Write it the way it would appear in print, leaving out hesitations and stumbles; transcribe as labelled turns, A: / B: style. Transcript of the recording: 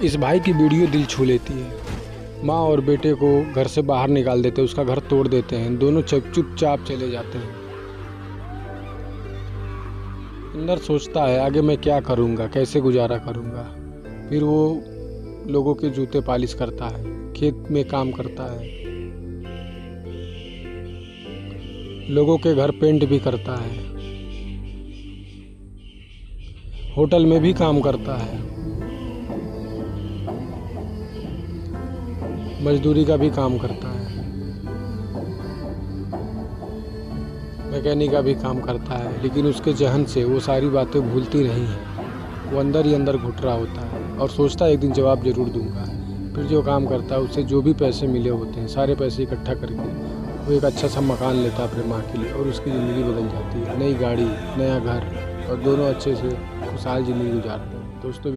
A: इस भाई की वीडियो दिल छू लेती है। माँ और बेटे को घर से बाहर निकाल देते हैं, उसका घर तोड़ देते हैं, दोनों चुपचाप चले जाते हैं। अंदर सोचता है आगे मैं क्या करूँगा, कैसे गुजारा करूँगा। फिर वो लोगों के जूते पॉलिश करता है, खेत में काम करता है, लोगों के घर पेंट भी करता है, होटल में भी काम करता है, मजदूरी का भी काम करता है, मैकेनिक का भी काम करता है। लेकिन उसके जहन से वो सारी बातें भूलती नहीं है। वो अंदर ही अंदर घुट रहा होता है और सोचता है एक दिन जवाब जरूर दूंगा। फिर जो काम करता है उससे जो भी पैसे मिले होते हैं, सारे पैसे इकट्ठा करके वो एक अच्छा सा मकान लेता है अपने माँ के लिए, और उसकी ज़िंदगी बदल जाती है। नई गाड़ी, नया घर, और दोनों अच्छे से खुशहाल ज़िंदगी गुजारते हैं। दोस्तों